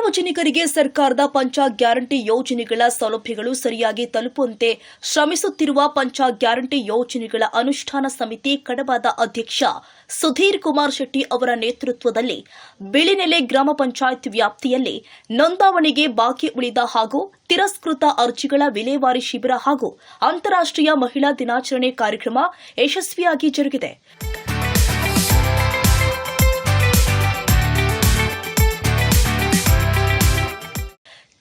ಸಾರ್ವಜನಿಕರಿಗೆ ಸರ್ಕಾರದ ಪಂಚ ಗ್ಯಾರಂಟಿ ಯೋಜನೆಗಳ ಸೌಲಭ್ಯಗಳು ಸರಿಯಾಗಿ ತಲುಪುವಂತೆ ಶ್ರಮಿಸುತ್ತಿರುವ ಪಂಚ ಗ್ಯಾರಂಟಿ ಯೋಜನೆಗಳ ಅನುಷ್ಠಾನ ಸಮಿತಿ ಕಡಬದ ಅಧ್ಯಕ್ಷ ಸುಧೀರ್ ಕುಮಾರ್ ಶೆಟ್ಟಿ ಅವರ ನೇತೃತ್ವದಲ್ಲಿ ಬಿಳಿನೆಲೆ ಗ್ರಾಮ ಪಂಚಾಯತ್ ವ್ಯಾಪ್ತಿಯಲ್ಲಿ ನೋಂದಾವಣಿಗೆ ಬಾಕಿ ಉಳಿದ ಹಾಗೂ ತಿರಸ್ಕೃತ ಅರ್ಜಿಗಳ ವಿಲೇವಾರಿ ಶಿಬಿರ ಹಾಗೂ ಅಂತಾರಾಷ್ಟ್ರೀಯ ಮಹಿಳಾ ದಿನಾಚರಣೆ ಕಾರ್ಯಕ್ರಮ ಯಶಸ್ವಿಯಾಗಿ ಜರುಗಿದೆ.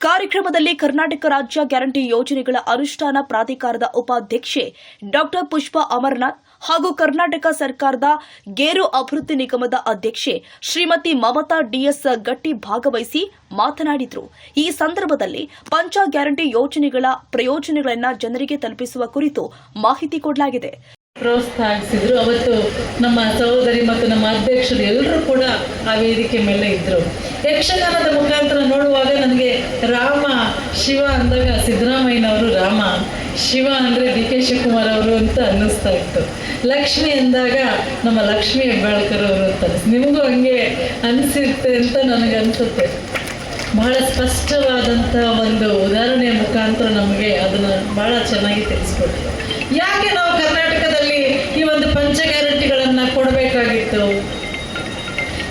ಕಾರ್ಯಕ್ರಮದಲ್ಲಿ ಕರ್ನಾಟಕ ರಾಜ್ಯ ಗ್ಯಾರಂಟಿ ಯೋಜನೆಗಳ ಅನುಷ್ಠಾನ ಪ್ರಾಧಿಕಾರದ ಉಪಾಧ್ಯಕ್ಷೆ ಡಾ ಪುಷ್ಪಾ ಅಮರನಾಥ್ ಹಾಗೂ ಕರ್ನಾಟಕ ಸರ್ಕಾರದ ಗೇರು ಅಭಿವೃದ್ಧಿ ನಿಗಮದ ಅಧ್ಯಕ್ಷೆ ಶ್ರೀಮತಿ ಮಮತಾ ಡಿಎಸ್ ಗಟ್ಟಿ ಭಾಗವಹಿಸಿ ಮಾತನಾಡಿದರು. ಈ ಸಂದರ್ಭದಲ್ಲಿ ಪಂಚ ಗ್ಯಾರಂಟಿ ಯೋಜನೆಗಳ ಪ್ರಯೋಜನಗಳನ್ನು ಜನರಿಗೆ ತಲುಪಿಸುವ ಕುರಿತು ಮಾಹಿತಿ ಕೊಡಲಾಗಿದೆ. ಪ್ರೋತ್ಸಾಹಿಸಿದ್ರು. ಅವತ್ತು ನಮ್ಮ ಸಹೋದರಿ ಮತ್ತು ನಮ್ಮ ಅಧ್ಯಕ್ಷರು ಎಲ್ಲರೂ ಕೂಡ ಆ ವೇದಿಕೆ ಮೇಲೆ ಇದ್ರು. ಯಕ್ಷಗಾನದ ಮುಖಾಂತರ ನೋಡುವಾಗ ನನಗೆ ರಾಮ ಶಿವ ಅಂದಾಗ ಸಿದ್ದರಾಮಯ್ಯನವರು ರಾಮ, ಶಿವ ಅಂದರೆ ಡಿ.ಕೆ. ಶಿವಕುಮಾರ್ ಅವರು ಅಂತ ಅನ್ನಿಸ್ತಾ ಇತ್ತು. ಲಕ್ಷ್ಮಿ ಅಂದಾಗ ನಮ್ಮ ಲಕ್ಷ್ಮೀ ಹೆಬ್ಬಾಳ್ಕರ್ ಅವರು ಅಂತ ನಿಮಗೂ ಹಂಗೆ ಅನಿಸಿರುತ್ತೆ ಅಂತ ನನಗೆ ಅನಿಸುತ್ತೆ. ಬಹಳ ಸ್ಪಷ್ಟವಾದಂಥ ಒಂದು ಉದಾಹರಣೆಯ ಮುಖಾಂತರ ನಮಗೆ ಅದನ್ನು ಬಹಳ ಚೆನ್ನಾಗಿ ತಿಳಿಸ್ಕೊಟ್ರು. ಯಾಕೆ ನಾವು ಕರ್ನಾಟಕದಲ್ಲಿ ಈ ಒಂದು ಪಂಚ ಗ್ಯಾರಂಟಿಗಳನ್ನು ಕೊಡಬೇಕಾಗಿತ್ತು?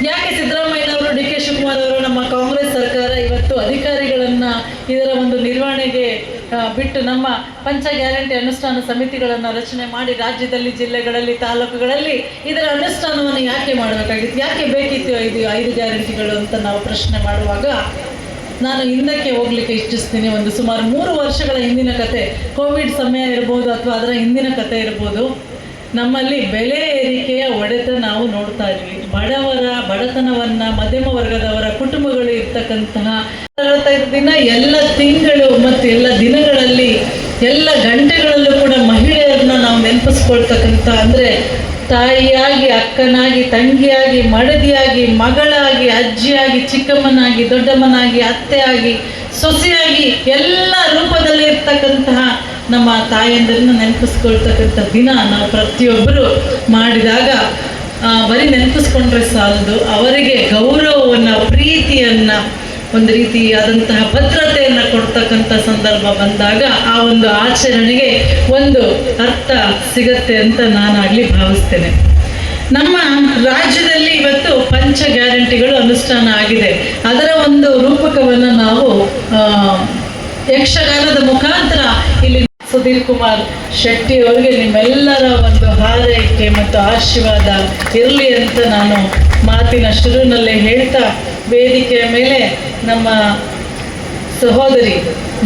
ಯಾಕೆ ಸಿದ್ದರಾಮಯ್ಯನವರು, ಡಿ.ಕೆ. ಶಿವಕುಮಾರ್ ಅವರು, ನಮ್ಮ ಕಾಂಗ್ರೆಸ್ ಸರ್ಕಾರ ಇವತ್ತು ಅಧಿಕಾರಿಗಳನ್ನು ಇದರ ಒಂದು ನಿರ್ವಹಣೆಗೆ ಬಿಟ್ಟು ನಮ್ಮ ಪಂಚ ಗ್ಯಾರಂಟಿ ಅನುಷ್ಠಾನ ಸಮಿತಿಗಳನ್ನು ರಚನೆ ಮಾಡಿ ರಾಜ್ಯದಲ್ಲಿ, ಜಿಲ್ಲೆಗಳಲ್ಲಿ, ತಾಲೂಕುಗಳಲ್ಲಿ ಇದರ ಅನುಷ್ಠಾನವನ್ನು ಯಾಕೆ ಮಾಡಬೇಕಾಗಿತ್ತು? ಯಾಕೆ ಬೇಕಿತ್ತು ಐದು ಗ್ಯಾರಂಟಿಗಳು ಅಂತ ನಾವು ಪ್ರಶ್ನೆ ಮಾಡುವಾಗ ನಾನು ಹಿಂದಕ್ಕೆ ಹೋಗ್ಲಿಕ್ಕೆ ಇಚ್ಛಿಸ್ತೀನಿ. ಒಂದು ಸುಮಾರು 3 ವರ್ಷಗಳ ಹಿಂದಿನ ಕತೆ, ಕೋವಿಡ್ ಸಮಯ ಇರ್ಬೋದು ಅಥವಾ ಅದರ ಹಿಂದಿನ ಕತೆ ಇರ್ಬೋದು. ನಮ್ಮಲ್ಲಿ ಬೆಲೆ ಏರಿಕೆಯ ಹೊಡೆತ ನಾವು ನೋಡ್ತಾ ಇದ್ವಿ. ಬಡತನವನ್ನು ಮಧ್ಯಮ ವರ್ಗದವರ ಕುಟುಂಬಗಳು ಇರ್ತಕ್ಕಂತಹ 45 ದಿನ ಎಲ್ಲ ತಿಂಗಳು ಮತ್ತು ಎಲ್ಲ ದಿನಗಳಲ್ಲಿ ಎಲ್ಲ ಗಂಟೆಗಳಲ್ಲೂ ಕೂಡ ಮಹಿಳೆಯರನ್ನ ನಾವು ನೆನಪಿಸ್ಕೊಳ್ತಕ್ಕಂಥ, ಅಂದರೆ ತಾಯಿಯಾಗಿ, ಅಕ್ಕನಾಗಿ, ತಂಗಿಯಾಗಿ, ಮಡದಿಯಾಗಿ, ಮಗಳಾಗಿ, ಅಜ್ಜಿಯಾಗಿ, ಚಿಕ್ಕಮ್ಮನಾಗಿ, ದೊಡ್ಡಮ್ಮನಾಗಿ, ಅತ್ತೆಯಾಗಿ, ಸೊಸೆಯಾಗಿ ಎಲ್ಲ ರೂಪದಲ್ಲಿ ಇರ್ತಕ್ಕಂತಹ ನಮ್ಮ ತಾಯಂದಿರನ್ನ ನೆನಪಿಸ್ಕೊಳ್ತಕ್ಕಂಥ ದಿನ ನಾವು ಪ್ರತಿಯೊಬ್ಬರು ಮಾಡಿದಾಗ ಬರೀ ನೆನಪಿಸ್ಕೊಂಡ್ರೆ ಸಾಲದು. ಅವರಿಗೆ ಗೌರವವನ್ನು, ಪ್ರೀತಿಯನ್ನು, ಒಂದು ರೀತಿಯಾದಂತಹ ಭದ್ರತೆಯನ್ನು ಕೊಡ್ತಕ್ಕಂಥ ಸಂದರ್ಭ ಬಂದಾಗ ಆ ಒಂದು ಆಚರಣೆಗೆ ಒಂದು ಅರ್ಥ ಸಿಗತ್ತೆ ಅಂತ ನಾನಾಗಲಿ ಭಾವಿಸ್ತೇನೆ. ನಮ್ಮ ರಾಜ್ಯದಲ್ಲಿ ಇವತ್ತು ಪಂಚ ಗ್ಯಾರಂಟಿಗಳು ಅನುಷ್ಠಾನ ಆಗಿದೆ. ಅದರ ಒಂದು ರೂಪಕವನ್ನು ನಾವು ಯಕ್ಷಗಾನದ ಮುಖಾಂತರ ಇಲ್ಲಿ ಸುಧೀರ್ ಕುಮಾರ್ ಶೆಟ್ಟಿ ಅವರಿಗೆ ನಿಮ್ಮೆಲ್ಲರ ಒಂದು ಹಾರೈಕೆ ಮತ್ತು ಆಶೀರ್ವಾದ ಇರಲಿ ಅಂತ ನಾನು ಮಾತಿನ ಶುರುವಿನಲ್ಲೇ ಹೇಳ್ತಾ, ವೇದಿಕೆಯ ಮೇಲೆ ನಮ್ಮ ಸಹೋದರಿ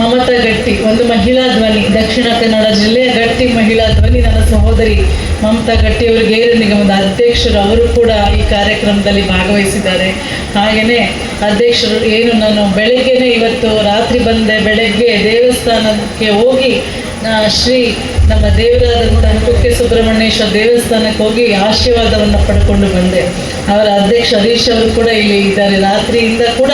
ಮಮತಾ ಗಟ್ಟಿ, ಒಂದು ಮಹಿಳಾ ಧ್ವನಿ, ದಕ್ಷಿಣ ಕನ್ನಡ ಜಿಲ್ಲೆಯ ಗಟ್ಟಿ ಮಹಿಳಾ ಧ್ವನಿ ನನ್ನ ಸಹೋದರಿ ಮಮತಾ ಗಟ್ಟಿ ಅವರು ಗೇರು ನಿಗಮದ ಅಧ್ಯಕ್ಷರು, ಅವರು ಕೂಡ ಈ ಕಾರ್ಯಕ್ರಮದಲ್ಲಿ ಭಾಗವಹಿಸಿದ್ದಾರೆ. ಹಾಗೆಯೇ ಅಧ್ಯಕ್ಷರು ಏನು ನಾನು ಬೆಳಗ್ಗೆನೇ ಇವತ್ತು ರಾತ್ರಿ ಬಂದೆ, ಬೆಳಗ್ಗೆ ದೇವಸ್ಥಾನಕ್ಕೆ ಹೋಗಿ ಶ್ರೀ ನಮ್ಮ ದೇವರಾದಂತಹ ಕುಕ್ಕೆ ಸುಬ್ರಹ್ಮಣ್ಯೇಶ್ವರ ದೇವಸ್ಥಾನಕ್ಕೆ ಹೋಗಿ ಆಶೀರ್ವಾದವನ್ನು ಪಡ್ಕೊಂಡು ಬಂದೆ. ಅವರ ಅಧ್ಯಕ್ಷ ಹರೀಶ್ ಅವರು ಕೂಡ ಇಲ್ಲಿ ಇದ್ದಾರೆ. ರಾತ್ರಿಯಿಂದ ಕೂಡ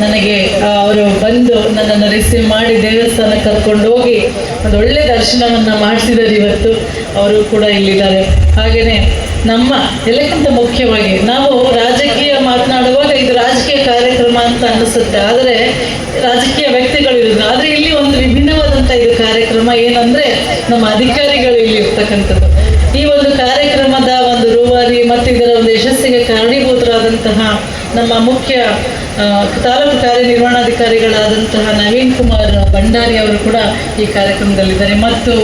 ನನಗೆ ಅವರು ಬಂದು ನನ್ನನ್ನು ರಿಸೀವ್ ಮಾಡಿ ದೇವಸ್ಥಾನಕ್ಕೆ ಕರ್ಕೊಂಡು ಹೋಗಿ ಒಂದು ಒಳ್ಳೆ ದರ್ಶನವನ್ನು ಮಾಡಿಸಿದ್ದಾರೆ. ಇವತ್ತು ಅವರು ಕೂಡ ಇಲ್ಲಿದ್ದಾರೆ. ಹಾಗೆಯೇ ನಮ್ಮ ಎಲ್ಲಕ್ಕಿಂತ ಮುಖ್ಯವಾಗಿ ನಾವು ರಾಜಕೀಯ ಮಾತನಾಡುವಾಗ ಇದು ರಾಜಕೀಯ ಕಾರ್ಯಕ್ರಮ ಅಂತ ಅನಿಸುತ್ತೆ, ಆದರೆ ರಾಜಕೀಯ ವ್ಯಕ್ತಿಗಳು ಇರೋದು. ಆದರೆ ಇಲ್ಲಿ ಒಂದು ವಿಭಿನ್ನವಾದಂಥ ಇದು ಕಾರ್ಯಕ್ರಮ ಏನಂದರೆ ನಮ್ಮ ಅಧಿಕಾರಿಗಳು ಇಲ್ಲಿ ಇರ್ತಕ್ಕಂಥದ್ದು. ಈ ಒಂದು ಕಾರ್ಯಕ್ರಮದ ಒಂದು ರೂವಾರಿ ಮತ್ತು ಇದರ ಒಂದು ಯಶಸ್ಸಿಗೆ ಕಾರಣೀಭೂತರಾದಂತಹ ನಮ್ಮ ಮುಖ್ಯ ತಾಲೂಕು ಕಾರ್ಯನಿರ್ವಹಣಾಧಿಕಾರಿಗಳಾದಂತಹ ನವೀನ್ ಕುಮಾರ್ ಭಂಡಾರಿ ಅವರು ಕೂಡ ಈ ಕಾರ್ಯಕ್ರಮದಲ್ಲಿದ್ದಾರೆ. ಮತ್ತು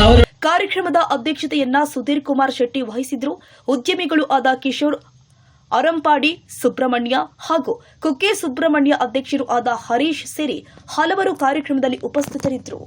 ಅವರು ಕಾರ್ಯಕ್ರಮದ ಅಧ್ಯಕ್ಷತೆಯನ್ನ ಸುಧೀರ್ ಕುಮಾರ್ ಶೆಟ್ಟಿ ವಹಿಸಿದ್ರು. ಉದ್ಯಮಿಗಳು ಆದ ಕಿಶೋರ್ ಅರಂಪಾಡಿ ಸುಬ್ರಹ್ಮಣ್ಯ ಹಾಗೂ ಕುಕ್ಕೆ ಸುಬ್ರಹ್ಮಣ್ಯ ಅಧ್ಯಕ್ಷರು ಆದ ಹರೀಶ್ ಸೇರಿ ಹಲವರು ಕಾರ್ಯಕ್ರಮದಲ್ಲಿ ಉಪಸ್ಥಿತರಿದ್ದರು.